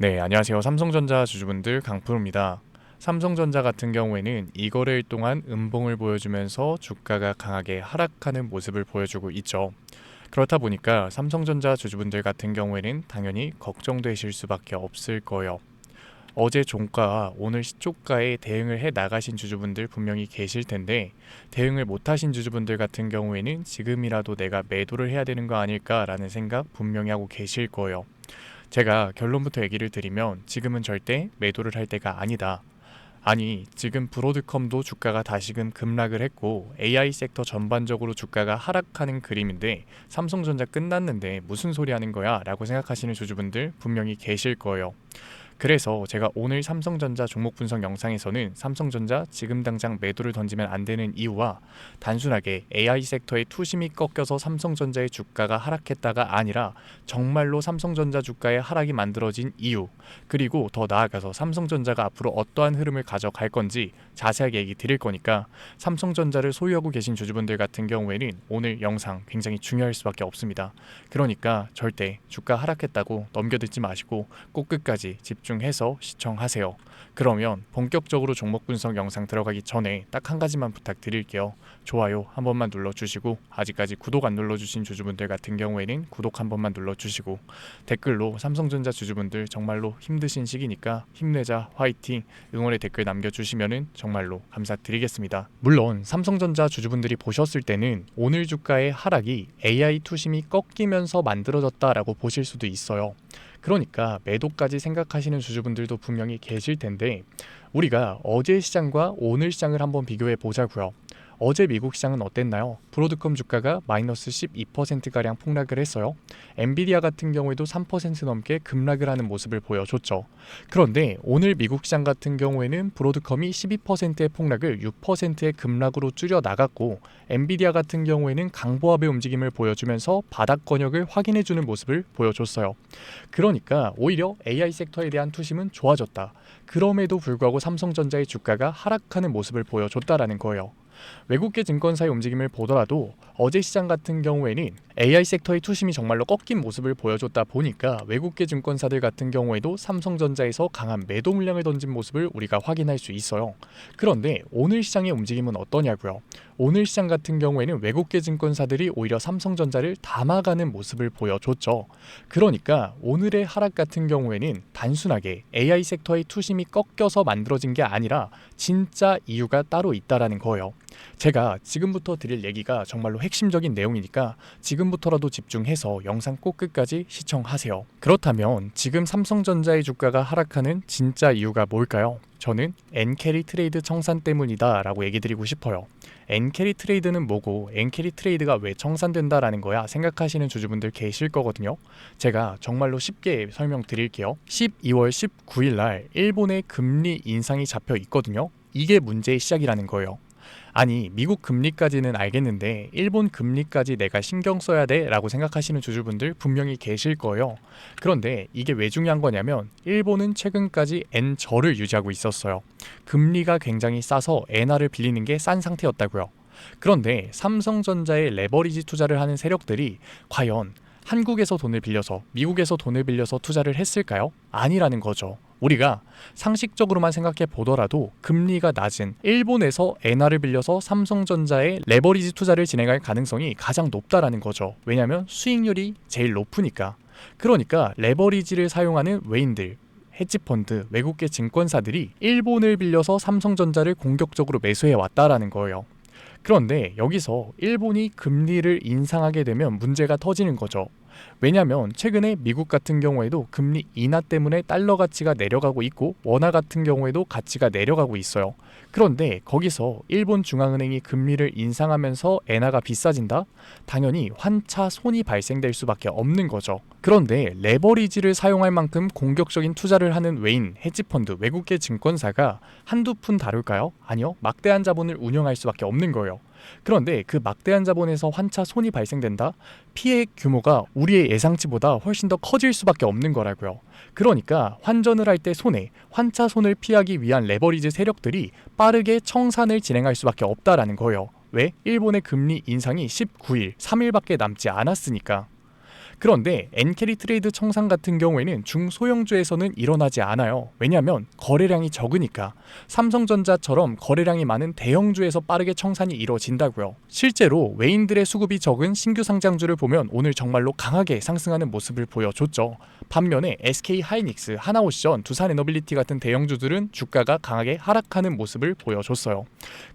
네, 안녕하세요. 삼성전자 주주분들 강프로입니다. 삼성전자 같은 경우에는 이거래일 동안 음봉을 보여주면서 주가가 강하게 하락하는 모습을 보여주고 있죠. 그렇다 보니까 삼성전자 주주분들 같은 경우에는 당연히 걱정되실 수밖에 없을 거예요. 어제 종가와 오늘 시초가에 대응을 해 나가신 주주분들 분명히 계실 텐데, 대응을 못하신 주주분들 같은 경우에는 지금이라도 내가 매도를 해야 되는 거 아닐까라는 생각 분명히 하고 계실 거예요. 제가 결론부터 얘기를 드리면 지금은 절대 매도를 할 때가 아니다. 아니, 지금 브로드컴도 주가가 다시금 급락을 했고 AI 섹터 전반적으로 주가가 하락하는 그림인데 삼성전자 끝났는데 무슨 소리 하는 거야? 라고 생각하시는 주주분들 분명히 계실 거예요. 그래서 제가 오늘 삼성전자 종목 분석 영상에서는 삼성전자 지금 당장 매도를 던지면 안 되는 이유와 단순하게 AI 섹터의 투심이 꺾여서 삼성전자의 주가가 하락했다가 아니라 정말로 삼성전자 주가의 하락이 만들어진 이유, 그리고 더 나아가서 삼성전자가 앞으로 어떠한 흐름을 가져갈 건지 자세하게 얘기 드릴 거니까 삼성전자를 소유하고 계신 주주분들 같은 경우에는 오늘 영상 굉장히 중요할 수밖에 없습니다. 그러니까 절대 주가 하락했다고 넘겨듣지 마시고 꼭 끝까지 집중해서 시청하세요. 그러면 본격적으로 종목 분석 영상 들어가기 전에 딱 한 가지만 부탁드릴게요. 좋아요 한 번만 눌러주시고, 아직까지 구독 안 눌러주신 주주분들 같은 경우에는 구독 한 번만 눌러주시고, 댓글로 삼성전자 주주분들 정말로 힘드신 시기니까 힘내자, 화이팅, 응원의 댓글 남겨주시면 정말로 감사드리겠습니다. 물론 삼성전자 주주분들이 보셨을 때는 오늘 주가의 하락이 AI 투심이 꺾이면서 만들어졌다라고 보실 수도 있어요. 그러니까 매도까지 생각하시는 주주분들도 분명히 계실 텐데, 우리가 어제 시장과 오늘 시장을 한번 비교해 보자고요. 어제 미국 시장은 어땠나요? 브로드컴 주가가 마이너스 12%가량 폭락을 했어요. 엔비디아 같은 경우에도 3% 넘게 급락을 하는 모습을 보여줬죠. 그런데 오늘 미국 시장 같은 경우에는 브로드컴이 12%의 폭락을 6%의 급락으로 줄여 나갔고, 엔비디아 같은 경우에는 강보합의 움직임을 보여주면서 바닥 권역을 확인해주는 모습을 보여줬어요. 그러니까 오히려 AI 섹터에 대한 투심은 좋아졌다. 그럼에도 불구하고 삼성전자의 주가가 하락하는 모습을 보여줬다라는 거예요. 외국계 증권사의 움직임을 보더라도 어제 시장 같은 경우에는 AI 섹터의 투심이 정말로 꺾인 모습을 보여줬다 보니까 외국계 증권사들 같은 경우에도 삼성전자에서 강한 매도 물량을 던진 모습을 우리가 확인할 수 있어요. 그런데 오늘 시장의 움직임은 어떠냐고요? 오늘 시장 같은 경우에는 외국계 증권사들이 오히려 삼성전자를 담아가는 모습을 보여줬죠. 그러니까 오늘의 하락 같은 경우에는 단순하게 AI 섹터의 투심이 꺾여서 만들어진 게 아니라 진짜 이유가 따로 있다라는 거예요. 제가 지금부터 드릴 얘기가 정말로 핵심적인 내용이니까 지금부터라도 집중해서 영상 꼭 끝까지 시청하세요. 그렇다면 지금 삼성전자의 주가가 하락하는 진짜 이유가 뭘까요? 저는 엔캐리 트레이드 청산 때문이다 라고 얘기 드리고 싶어요. 엔캐리 트레이드는 뭐고 엔캐리 트레이드가 왜 청산된다라는 거야 생각하시는 주주분들 계실 거거든요. 제가 정말로 쉽게 설명드릴게요. 12월 19일 날 일본의 금리 인상이 잡혀 있거든요. 이게 문제의 시작이라는 거예요. 아니, 미국 금리까지는 알겠는데 일본 금리까지 내가 신경 써야 돼? 라고 생각하시는 주주분들 분명히 계실 거예요. 그런데 이게 왜 중요한 거냐면 일본은 최근까지 엔저를 유지하고 있었어요. 금리가 굉장히 싸서 엔화를 빌리는 게 싼 상태였다고요. 그런데 삼성전자의 레버리지 투자를 하는 세력들이 과연 한국에서 돈을 빌려서 미국에서 돈을 빌려서 투자를 했을까요? 아니라는 거죠. 우리가 상식적으로만 생각해 보더라도 금리가 낮은 일본에서 엔화를 빌려서 삼성전자에 레버리지 투자를 진행할 가능성이 가장 높다라는 거죠. 왜냐하면 수익률이 제일 높으니까. 그러니까 레버리지를 사용하는 외인들, 헤지펀드, 외국계 증권사들이 일본을 빌려서 삼성전자를 공격적으로 매수해 왔다라는 거예요. 그런데 여기서 일본이 금리를 인상하게 되면 문제가 터지는 거죠. 왜냐하면 최근에 미국 같은 경우에도 금리 인하 때문에 달러 가치가 내려가고 있고 원화 같은 경우에도 가치가 내려가고 있어요. 그런데 거기서 일본 중앙은행이 금리를 인상하면서 엔화가 비싸진다? 당연히 환차 손이 발생될 수밖에 없는 거죠. 그런데 레버리지를 사용할 만큼 공격적인 투자를 하는 외인, 헤지펀드, 외국계 증권사가 한두 푼 다룰까요? 아니요. 막대한 자본을 운영할 수밖에 없는 거예요. 그런데 그 막대한 자본에서 환차 손이 발생된다? 피해 규모가 우리의 예상치보다 훨씬 더 커질 수밖에 없는 거라고요. 그러니까 환전을 할 때 손해, 환차 손을 피하기 위한 레버리지 세력들이 빠르게 청산을 진행할 수밖에 없다라는 거예요. 왜? 일본의 금리 인상이 19일, 3일밖에 남지 않았으니까. 그런데 엔캐리 트레이드 청산 같은 경우에는 중소형주에서는 일어나지 않아요. 왜냐하면 거래량이 적으니까. 삼성전자처럼 거래량이 많은 대형주에서 빠르게 청산이 이루어진다고요. 실제로 외인들의 수급이 적은 신규 상장주를 보면 오늘 정말로 강하게 상승하는 모습을 보여줬죠. 반면에 SK하이닉스, 하나오션, 두산에너빌리티 같은 대형주들은 주가가 강하게 하락하는 모습을 보여줬어요.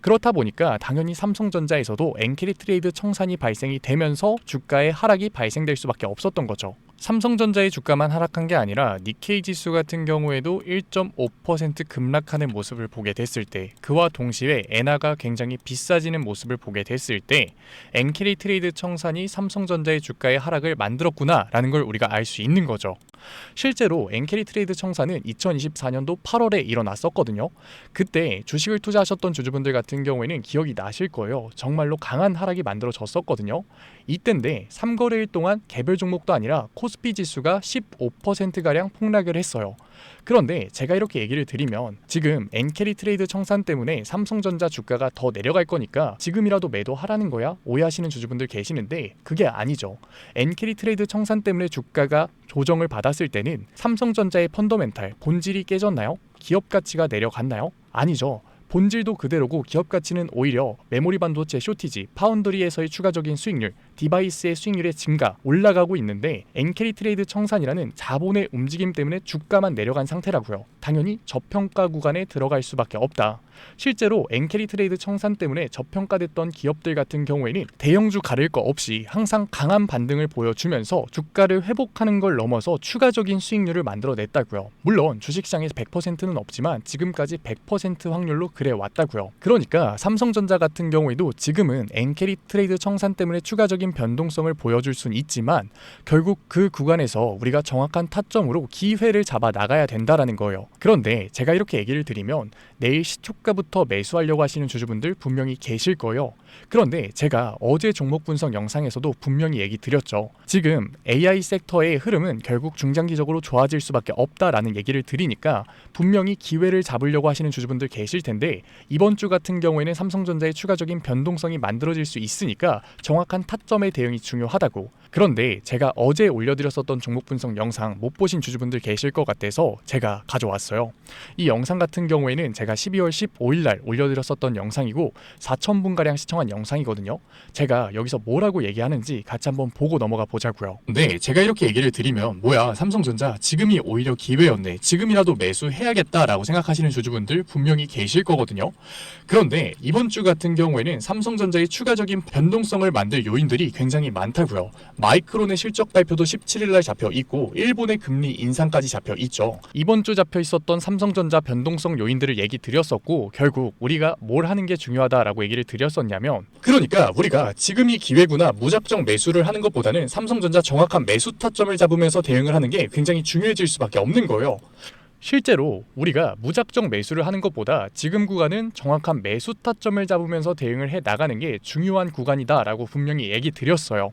그렇다 보니까 당연히 삼성전자에서도 엔캐리 트레이드 청산이 발생이 되면서 주가의 하락이 발생될 수밖에 없었던 거죠. 삼성전자의 주가만 하락한 게 아니라 니케이 지수 같은 경우에도 1.5% 급락하는 모습을 보게 됐을 때, 그와 동시에 엔화가 굉장히 비싸지는 모습을 보게 됐을 때 엔캐리 트레이드 청산이 삼성전자의 주가의 하락을 만들었구나 라는 걸 우리가 알 수 있는 거죠. 실제로 엔캐리 트레이드 청산은 2024년도 8월에 일어났었거든요. 그때 주식을 투자하셨던 주주분들 같은 경우에는 기억이 나실 거예요. 정말로 강한 하락이 만들어졌었거든요. 이때인데 3거래일 동안 개별 종목도 아니라 코스피 지수가 15%가량 폭락을 했어요. 그런데 제가 이렇게 얘기를 드리면 지금 엔캐리 트레이드 청산 때문에 삼성전자 주가가 더 내려갈 거니까 지금이라도 매도하라는 거야? 오해하시는 주주분들 계시는데 그게 아니죠. 엔캐리 트레이드 청산 때문에 주가가 조정을 받았을 때는 삼성전자의 펀더멘탈, 본질이 깨졌나요? 기업 가치가 내려갔나요? 아니죠. 본질도 그대로고 기업 가치는 오히려 메모리 반도체 쇼티지, 파운드리에서의 추가적인 수익률, 디바이스의 수익률의 증가 올라가고 있는데 엔캐리 트레이드 청산이라는 자본의 움직임 때문에 주가만 내려간 상태라고요. 당연히 저평가 구간에 들어갈 수밖에 없다. 실제로 엔캐리 트레이드 청산 때문에 저평가됐던 기업들 같은 경우에는 대형주 가릴 거 없이 항상 강한 반등을 보여주면서 주가를 회복하는 걸 넘어서 추가적인 수익률을 만들어냈다고요. 물론 주식시장에서 100%는 없지만 지금까지 100% 확률로 그래 왔다고요. 그러니까 삼성전자 같은 경우에도 지금은 엔캐리 트레이드 청산 때문에 추가적인 변동성을 보여줄 수는 있지만 결국 그 구간에서 우리가 정확한 타점으로 기회를 잡아 나가야 된다라는 거예요. 그런데 제가 이렇게 얘기를 드리면 내일 시초가부터 매수하려고 하시는 주주분들 분명히 계실 거예요. 그런데 제가 어제 종목 분석 영상에서도 분명히 얘기 드렸죠. 지금 AI 섹터의 흐름은 결국 중장기적으로 좋아질 수밖에 없다라는 얘기를 드리니까 분명히 기회를 잡으려고 하시는 주주분들 계실 텐데 이번 주 같은 경우에는 삼성전자의 추가적인 변동성이 만들어질 수 있으니까 정확한 타점의 대응이 중요하다고. 그런데 제가 어제 올려드렸었던 종목 분석 영상 못 보신 주주분들 계실 것 같아서 제가 가져왔어요. 이 영상 같은 경우에는 제가 12월 15일 날 올려드렸었던 영상이고 4,000분가량 시청한 영상이거든요. 제가 여기서 뭐라고 얘기하는지 같이 한번 보고 넘어가 보자고요. 네, 제가 이렇게 얘기를 드리면 뭐야 삼성전자 지금이 오히려 기회였네, 지금이라도 매수해야겠다라고 생각하시는 주주분들 분명히 계실 거거든요. 그런데 이번 주 같은 경우에는 삼성전자의 추가적인 변동성을 만들 요인들이 굉장히 많다고요. 마이크론의 실적 발표도 17일 날 잡혀 있고 일본의 금리 인상까지 잡혀 있죠. 이번 주 잡혀 있었던 삼성전자 변동성 요인들을 얘기 드렸었고 결국 우리가 뭘 하는 게 중요하다라고 얘기를 드렸었냐면, 그러니까 우리가 지금이 기회구나 무작정 매수를 하는 것보다는 삼성전자 정확한 매수 타점을 잡으면서 대응을 하는 게 굉장히 중요해질 수밖에 없는 거예요. 실제로 우리가 무작정 매수를 하는 것보다 지금 구간은 정확한 매수 타점을 잡으면서 대응을 해 나가는 게 중요한 구간이다라고 분명히 얘기 드렸어요.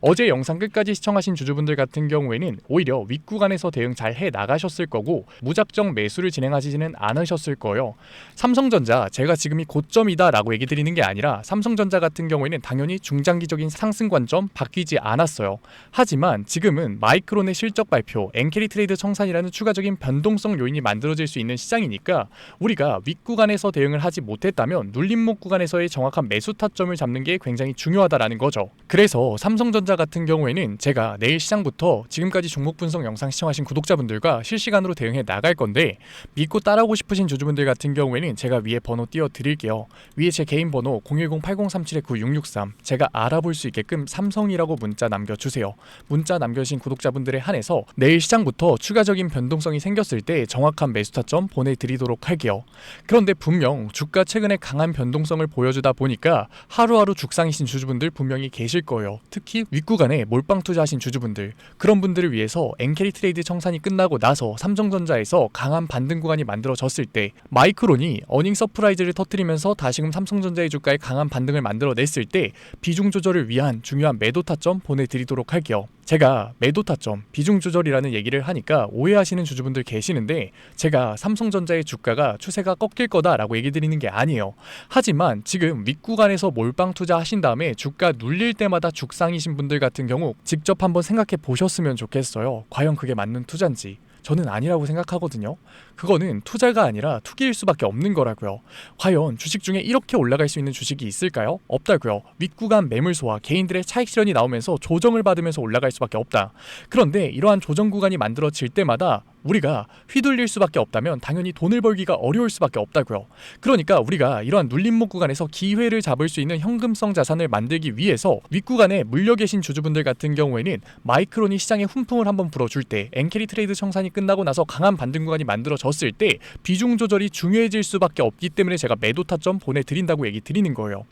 어제 영상 끝까지 시청하신 주주분들 같은 경우에는 오히려 윗구간에서 대응 잘 해 나가셨을 거고 무작정 매수를 진행하시지는 않으셨을 거예요. 삼성전자 제가 지금이 고점이다 라고 얘기 드리는 게 아니라 삼성전자 같은 경우에는 당연히 중장기적인 상승 관점 바뀌지 않았어요. 하지만 지금은 마이크론의 실적 발표, 엔캐리 트레이드 청산이라는 추가적인 변동성 요인이 만들어질 수 있는 시장이니까 우리가 윗구간에서 대응을 하지 못했다면 눌림목 구간에서의 정확한 매수 타점을 잡는 게 굉장히 중요하다라는 거죠. 그래서 삼성전자 같은 경우에는 제가 내일 시장부터 지금까지 종목 분석 영상 시청하신 구독자분들과 실시간으로 대응해 나갈 건데 믿고 따라오고 싶으신 주주분들 같은 경우에는 제가 위에 번호 띄워 드릴게요. 위에 제 개인 번호 010-8037-9663 제가 알아볼 수 있게끔 삼성이라고 문자 남겨주세요. 문자 남겨주신 구독자분들에 한해서 내일 시장부터 추가적인 변동성이 생겼을 때 정확한 매수 타점 보내드리도록 할게요. 그런데 분명 주가 최근에 강한 변동성을 보여주다 보니까 하루하루 죽상이신 주주분들 분명히 계실 거예요. 특히 윗구간에 몰빵 투자하신 주주분들, 그런 분들을 위해서 엔캐리 트레이드 청산이 끝나고 나서 삼성전자에서 강한 반등 구간이 만들어졌을 때 마이크론이 어닝 서프라이즈를 터뜨리면서 다시금 삼성전자의 주가에 강한 반등을 만들어냈을 때 비중 조절을 위한 중요한 매도 타점 보내드리도록 할게요. 제가 매도 타점, 비중 조절이라는 얘기를 하니까 오해하시는 주주분들 계시는데 제가 삼성전자의 주가가 추세가 꺾일 거다라고 얘기 드리는 게 아니에요. 하지만 지금 윗구간에서 몰빵 투자하신 다음에 주가 눌릴 때마다 죽상이신 분들 같은 경우 직접 한번 생각해 보셨으면 좋겠어요. 과연 그게 맞는 투자인지. 저는 아니라고 생각하거든요. 그거는 투자가 아니라 투기일 수밖에 없는 거라고요. 과연 주식 중에 이렇게 올라갈 수 있는 주식이 있을까요? 없다고요. 윗구간 매물소와 개인들의 차익 실현이 나오면서 조정을 받으면서 올라갈 수밖에 없다. 그런데 이러한 조정 구간이 만들어질 때마다 우리가 휘둘릴 수밖에 없다면 당연히 돈을 벌기가 어려울 수밖에 없다고요. 그러니까 우리가 이러한 눌림목 구간에서 기회를 잡을 수 있는 현금성 자산을 만들기 위해서 윗구간에 물려 계신 주주분들 같은 경우에는 마이크론이 시장에 훈풍을 한번 불어줄 때, 엔캐리 트레이드 청산이 끝나고 나서 강한 반등 구간이 만들어졌을 때 비중 조절이 중요해질 수밖에 없기 때문에 제가 매도 타점 보내드린다고 얘기 드리는 거예요.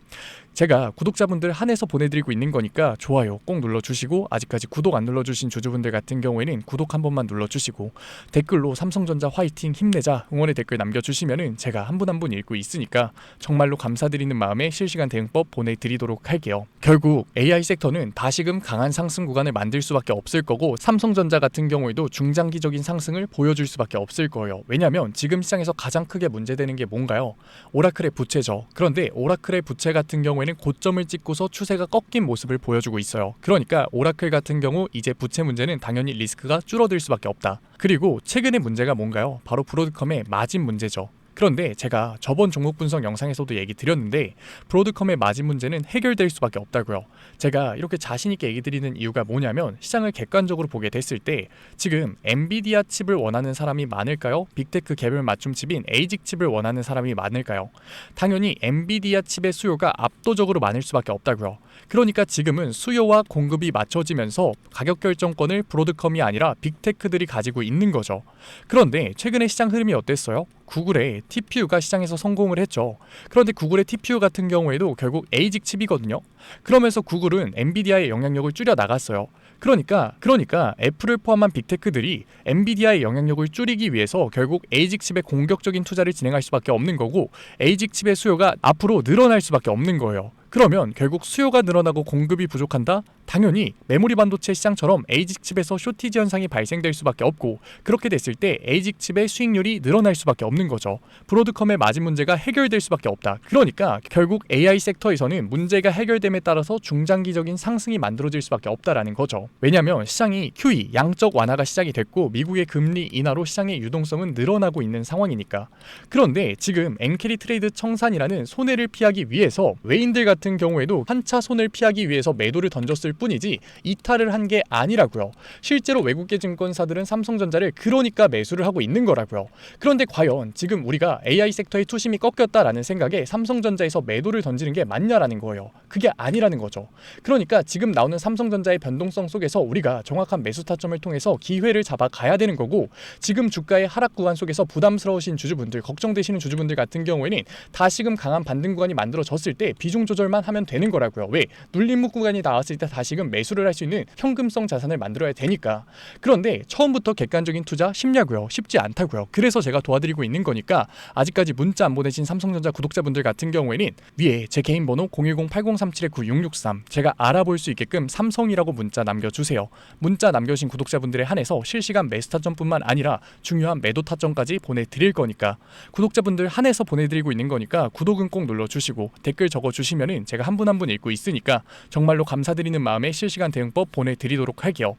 제가 구독자분들 한해서 보내드리고 있는 거니까 좋아요 꼭 눌러주시고, 아직까지 구독 안 눌러주신 주주분들 같은 경우에는 구독 한 번만 눌러주시고, 댓글로 삼성전자 화이팅 힘내자 응원의 댓글 남겨주시면은 제가 한 분 한 분 읽고 있으니까 정말로 감사드리는 마음에 실시간 대응법 보내드리도록 할게요. 결국 AI 섹터는 다시금 강한 상승 구간을 만들 수밖에 없을 거고, 삼성전자 같은 경우에도 중장기적인 상승을 보여줄 수밖에 없을 거예요. 왜냐면 지금 시장에서 가장 크게 문제되는 게 뭔가요? 오라클의 부채죠. 그런데 오라클의 부채 같은 경우에는 고점을 찍고서 추세가 꺾인 모습을 보여주고 있어요. 그러니까 오라클 같은 경우 이제 부채 문제는 당연히 리스크가 줄어들 수밖에 없다. 그리고 최근의 문제가 뭔가요? 바로 브로드컴의 마진 문제죠. 그런데 제가 저번 종목 분석 영상에서도 얘기 드렸는데 브로드컴의 마진 문제는 해결될 수밖에 없다고요. 제가 이렇게 자신 있게 얘기 드리는 이유가 뭐냐면, 시장을 객관적으로 보게 됐을 때 지금 엔비디아 칩을 원하는 사람이 많을까요? 빅테크 개별 맞춤 칩인 에이직 칩을 원하는 사람이 많을까요? 당연히 엔비디아 칩의 수요가 압도적으로 많을 수밖에 없다고요. 그러니까 지금은 수요와 공급이 맞춰지면서 가격 결정권을 브로드컴이 아니라 빅테크들이 가지고 있는 거죠. 그런데 최근에 시장 흐름이 어땠어요? 구글의 TPU가 시장에서 성공을 했죠. 그런데 구글의 TPU 같은 경우에도 결국 에이직 칩이거든요. 그러면서 구글은 엔비디아의 영향력을 줄여 나갔어요. 그러니까 애플을 포함한 빅테크들이 엔비디아의 영향력을 줄이기 위해서 결국 에이직 칩에 공격적인 투자를 진행할 수밖에 없는 거고, 에이직 칩의 수요가 앞으로 늘어날 수밖에 없는 거예요. 그러면 결국 수요가 늘어나고 공급이 부족한다? 당연히 메모리 반도체 시장처럼 에이직 칩에서 쇼티지 현상이 발생될 수밖에 없고, 그렇게 됐을 때 에이직 칩의 수익률이 늘어날 수밖에 없는 거죠. 브로드컴의 마진 문제가 해결될 수밖에 없다. 그러니까 결국 AI 섹터에서는 문제가 해결됨에 따라서 중장기적인 상승이 만들어질 수밖에 없다라는 거죠. 왜냐하면 시장이 QE, 양적 완화가 시작이 됐고 미국의 금리 인하로 시장의 유동성은 늘어나고 있는 상황이니까. 그런데 지금 엔캐리 트레이드 청산이라는 손해를 피하기 위해서 외인들 같은 경우에도 한차 손을 피하기 위해서 매도를 던졌을 뿐이지 이탈을 한 게 아니라고요. 실제로 외국계 증권사들은 삼성전자를 그러니까 매수를 하고 있는 거라고요. 그런데 과연 지금 우리가 AI 섹터의 투심이 꺾였다라는 생각에 삼성전자에서 매도를 던지는 게 맞냐라는 거예요. 그게 아니라는 거죠. 그러니까 지금 나오는 삼성전자의 변동성 속에서 우리가 정확한 매수 타점을 통해서 기회를 잡아 가야 되는 거고, 지금 주가의 하락 구간 속에서 부담스러우신 주주분들, 걱정되시는 주주분들 같은 경우에는 다시금 강한 반등 구간이 만들어졌을 때 비중 조절만 하면 되는 거라고요. 왜? 눌림목 구간이 나왔을 때 다시금 매수를 할 수 있는 현금성 자산을 만들어야 되니까. 그런데 처음부터 객관적인 투자 쉽냐고요? 쉽지 않다고요. 그래서 제가 도와드리고 있는 거니까 아직까지 문자 안 보내신 삼성전자 구독자분들 같은 경우에는 위에 제 개인 번호 010-8037-9663 제가 알아볼 수 있게끔 삼성이라고 문자 남겨주세요. 문자 남겨주신 구독자분들에 한해서 실시간 매수 타점뿐만 아니라 중요한 매도 타점까지 보내드릴 거니까, 구독자분들 한해서 보내드리고 있는 거니까 구독은 꼭 눌러주시고 댓글 적어주시면은 제가 한 분 한 분 읽고 있으니까 정말로 감사드리는 마음에 실시간 대응법 보내드리도록 할게요.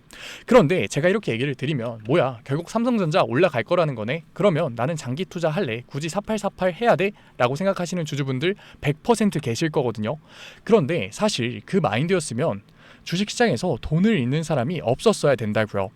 그런데 제가 이렇게 얘기를 드리면 뭐야 결국 삼성전자 올라갈 거라는 거네? 그러면 나는 장기 투자 할래? 굳이 4848 해야 돼? 라고 생각하시는 주주분들 100% 계실 거거든요. 그런데 사실 그 마인드였으면 주식시장에서 돈을 잃는 사람이 없었어야 된다고요.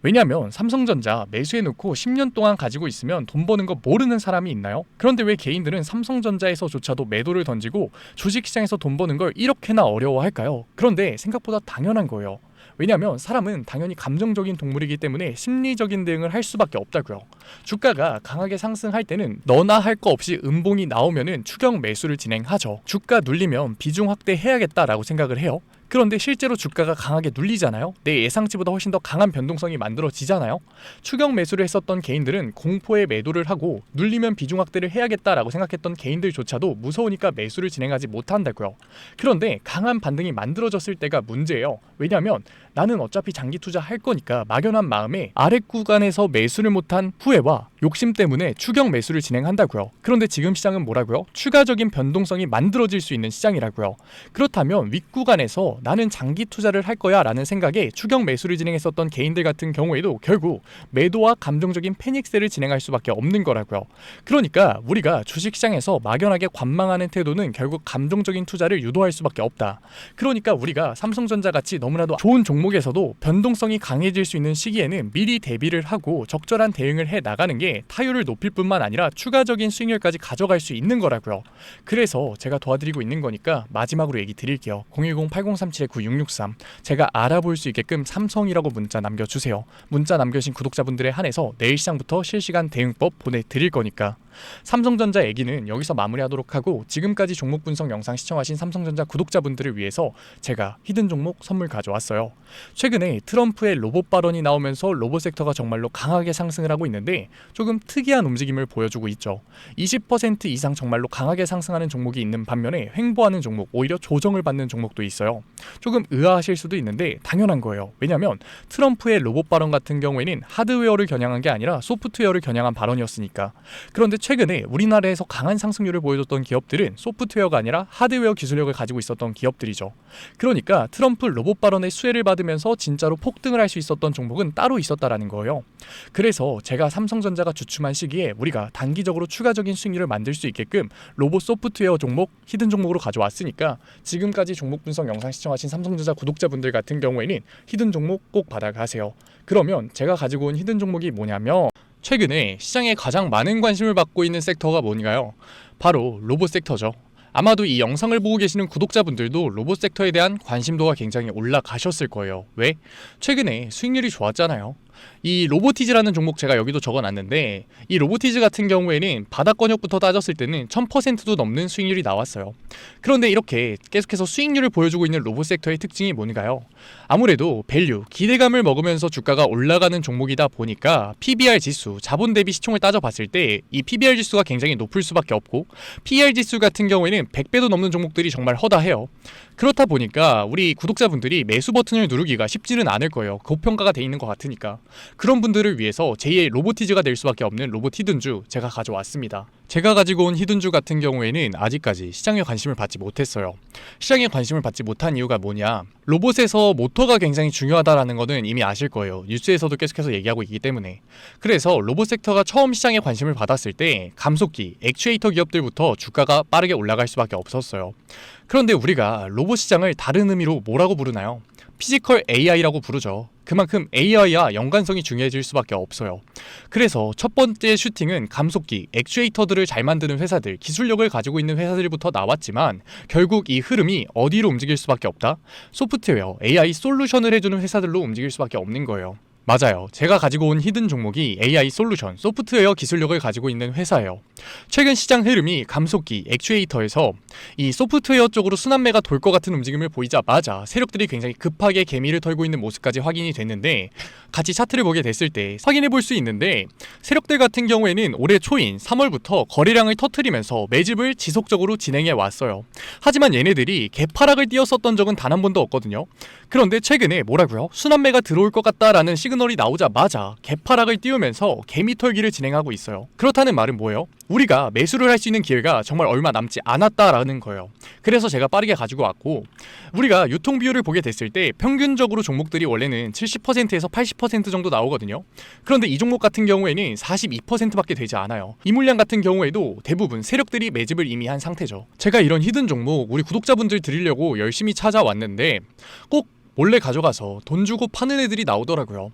왜냐면 삼성전자 매수해놓고 10년 동안 가지고 있으면 돈 버는 거 모르는 사람이 있나요? 그런데 왜 개인들은 삼성전자에서조차도 매도를 던지고 주식시장에서 돈 버는 걸 이렇게나 어려워할까요? 그런데 생각보다 당연한 거예요. 왜냐하면 사람은 당연히 감정적인 동물이기 때문에 심리적인 대응을 할 수밖에 없다고요. 주가가 강하게 상승할 때는 너나 할 거 없이 음봉이 나오면은 추격 매수를 진행하죠. 주가 눌리면 비중 확대해야겠다라고 생각을 해요. 그런데 실제로 주가가 강하게 눌리잖아요. 내 예상치보다 훨씬 더 강한 변동성이 만들어지잖아요. 추격 매수를 했었던 개인들은 공포에 매도를 하고 눌리면 비중 확대를 해야겠다라고 생각했던 개인들조차도 무서우니까 매수를 진행하지 못한다고요. 그런데 강한 반등이 만들어졌을 때가 문제예요. 왜냐하면 나는 어차피 장기 투자할 거니까 막연한 마음에 아래 구간에서 매수를 못한 후회와 욕심 때문에 추격 매수를 진행한다고요. 그런데 지금 시장은 뭐라고요? 추가적인 변동성이 만들어질 수 있는 시장이라고요. 그렇다면 윗구간에서 나는 장기 투자를 할 거야 라는 생각에 추격 매수를 진행했었던 개인들 같은 경우에도 결국 매도와 감정적인 패닉세를 진행할 수밖에 없는 거라고요. 그러니까 우리가 주식시장에서 막연하게 관망하는 태도는 결국 감정적인 투자를 유도할 수밖에 없다. 그러니까 우리가 삼성전자 같이 너무나도 좋은 종목에서도 변동성이 강해질 수 있는 시기에는 미리 대비를 하고 적절한 대응을 해 나가는 게 타율을 높일 뿐만 아니라 추가적인 수익률까지 가져갈 수 있는 거라고요. 그래서 제가 도와드리고 있는 거니까 마지막으로 얘기 드릴게요. 010-8037-9663 제가 알아볼 수 있게끔 삼성이라고 문자 남겨주세요. 문자 남겨주신 구독자분들에 한해서 내일 시장부터 실시간 대응법 보내드릴 거니까. 삼성전자 얘기는 여기서 마무리하도록 하고, 지금까지 종목 분석 영상 시청하신 삼성전자 구독자분들을 위해서 제가 히든 종목 선물 가져왔어요. 최근에 트럼프의 로봇 발언이 나오면서 로봇 섹터가 정말로 강하게 상승을 하고 있는데 조금 특이한 움직임을 보여주고 있죠. 20% 이상 정말로 강하게 상승하는 종목이 있는 반면에 횡보하는 종목, 오히려 조정을 받는 종목도 있어요. 조금 의아하실 수도 있는데 당연한 거예요. 왜냐하면 트럼프의 로봇 발언 같은 경우에는 하드웨어를 겨냥한 게 아니라 소프트웨어를 겨냥한 발언이었으니까. 그런데 최근에 우리나라에서 강한 상승률을 보여줬던 기업들은 소프트웨어가 아니라 하드웨어 기술력을 가지고 있었던 기업들이죠. 그러니까 트럼프 로봇 발언의 수혜를 받으면서 진짜로 폭등을 할 수 있었던 종목은 따로 있었다라는 거예요. 그래서 제가 삼성전자가 주춤한 시기에 우리가 단기적으로 추가적인 수익률을 만들 수 있게끔 로봇 소프트웨어 종목, 히든 종목으로 가져왔으니까 지금까지 종목 분석 영상 시청하신 삼성전자 구독자분들 같은 경우에는 히든 종목 꼭 받아가세요. 그러면 제가 가지고 온 히든 종목이 뭐냐면, 최근에 시장에 가장 많은 관심을 받고 있는 섹터가 뭔가요? 바로 로봇 섹터죠. 아마도 이 영상을 보고 계시는 구독자분들도 로봇 섹터에 대한 관심도가 굉장히 올라가셨을 거예요. 왜? 최근에 수익률이 좋았잖아요. 이 로보티즈라는 종목 제가 여기도 적어놨는데, 이 로보티즈 같은 경우에는 바닥권역부터 따졌을 때는 1000%도 넘는 수익률이 나왔어요. 그런데 이렇게 계속해서 수익률을 보여주고 있는 로봇 섹터의 특징이 뭔가요? 아무래도 밸류, 기대감을 먹으면서 주가가 올라가는 종목이다 보니까 PBR 지수, 자본 대비 시총을 따져봤을 때 이 PBR 지수가 굉장히 높을 수밖에 없고, PER 지수 같은 경우에는 100배도 넘는 종목들이 정말 허다해요. 그렇다 보니까 우리 구독자분들이 매수 버튼을 누르기가 쉽지는 않을 거예요. 고평가가 돼 있는 것 같으니까. 그런 분들을 위해서 제2의 로보티즈가 될 수밖에 없는 로봇 히든주 제가 가져왔습니다. 제가 가지고 온 히든주 같은 경우에는 아직까지 시장에 관심을 받지 못했어요. 시장에 관심을 받지 못한 이유가 뭐냐? 로봇에서 모터가 굉장히 중요하다라는 거는 이미 아실 거예요. 뉴스에서도 계속해서 얘기하고 있기 때문에. 그래서 로봇 섹터가 처음 시장에 관심을 받았을 때 감속기, 액추에이터 기업들부터 주가가 빠르게 올라갈 수밖에 없었어요. 그런데 우리가 로봇 시장을 다른 의미로 뭐라고 부르나요? 피지컬 AI라고 부르죠. 그만큼 AI와 연관성이 중요해질 수밖에 없어요. 그래서 첫 번째 슈팅은 감속기, 액추에이터들을 잘 만드는 회사들, 기술력을 가지고 있는 회사들부터 나왔지만 결국 이 흐름이 어디로 움직일 수밖에 없다? 소프트웨어, AI 솔루션을 해주는 회사들로 움직일 수밖에 없는 거예요. 맞아요. 제가 가지고 온 히든 종목이 AI 솔루션, 소프트웨어 기술력을 가지고 있는 회사예요. 최근 시장 흐름이 감속기, 액추에이터에서 이 소프트웨어 쪽으로 순환매가 돌 것 같은 움직임을 보이자마자 세력들이 굉장히 급하게 개미를 털고 있는 모습까지 확인이 됐는데, 같이 차트를 보게 됐을 때 확인해 볼 수 있는데, 세력들 같은 경우에는 올해 초인 3월부터 거래량을 터트리면서 매집을 지속적으로 진행해 왔어요. 하지만 얘네들이 개파락을 띄었었던 적은 단 한 번도 없거든요. 그런데 최근에 뭐라고요? 순환매가 들어올 것 같다라는 시그널이 나오자마자 개파락을 띄우면서 개미 털기를 진행하고 있어요. 그렇다는 말은 뭐예요? 우리가 매수를 할 수 있는 기회가 정말 얼마 남지 않았다라는 거예요. 그래서 제가 빠르게 가지고 왔고, 우리가 유통 비율을 보게 됐을 때 평균적으로 종목들이 원래는 70%에서 80% 정도 나오거든요. 그런데 이 종목 같은 경우에는 42%밖에 되지 않아요. 이 물량 같은 경우에도 대부분 세력들이 매집을 이미 한 상태죠. 제가 이런 히든 종목 우리 구독자분들 드리려고 열심히 찾아왔는데 꼭 몰래 가져가서 돈 주고 파는 애들이 나오더라고요.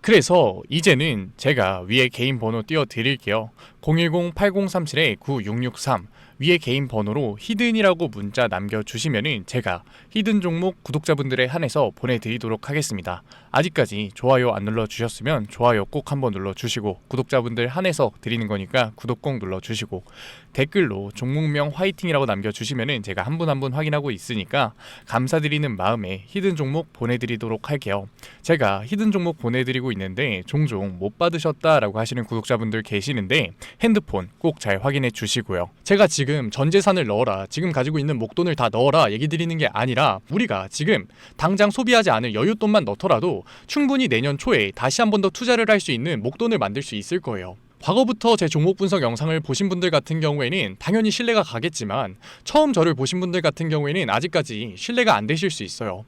그래서 이제는 제가 위에 개인 번호 띄워 드릴게요. 010-8037-9663 위에 개인 번호로 히든이라고 문자 남겨주시면은 제가 히든 종목 구독자분들에 한해서 보내드리도록 하겠습니다. 아직까지 좋아요 안 눌러주셨으면 좋아요 꼭 한번 눌러주시고, 구독자분들 한해서 드리는 거니까 구독 꼭 눌러주시고, 댓글로 종목명 화이팅이라고 남겨주시면은 제가 한 분 한 분 확인하고 있으니까 감사드리는 마음에 히든 종목 보내드리도록 할게요. 제가 히든 종목 보내드리고 있는데 종종 못 받으셨다라고 하시는 구독자분들 계시는데 핸드폰 꼭 잘 확인해 주시고요. 제가 지금 지금 전 재산을 넣어라, 지금 가지고 있는 목돈을 다 넣어라 얘기 드리는 게 아니라 우리가 지금 당장 소비하지 않을 여윳돈만 넣더라도 충분히 내년 초에 다시 한 번 더 투자를 할 수 있는 목돈을 만들 수 있을 거예요. 과거부터 제 종목 분석 영상을 보신 분들 같은 경우에는 당연히 신뢰가 가겠지만 처음 저를 보신 분들 같은 경우에는 아직까지 신뢰가 안 되실 수 있어요.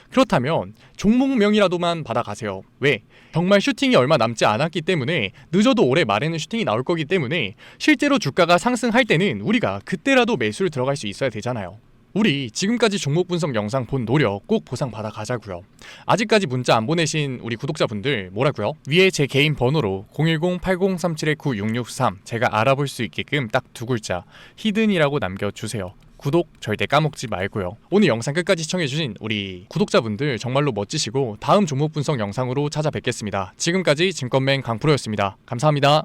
그렇다면 종목명이라도만 받아가세요. 왜? 정말 슈팅이 얼마 남지 않았기 때문에, 늦어도 올해 말에는 슈팅이 나올 거기 때문에 실제로 주가가 상승할 때는 우리가 그때라도 매수를 들어갈 수 있어야 되잖아요. 우리 지금까지 종목 분석 영상 본 노력 꼭 보상받아 가자고요. 아직까지 문자 안 보내신 우리 구독자분들 뭐라고요? 위에 제 개인 번호로 010-8037-9663 제가 알아볼 수 있게끔 딱 두 글자 히든이라고 남겨주세요. 구독 절대 까먹지 말고요. 오늘 영상 끝까지 시청해주신 우리 구독자분들 정말로 멋지시고 다음 종목 분석 영상으로 찾아뵙겠습니다. 지금까지 증권맨 강프로였습니다. 감사합니다.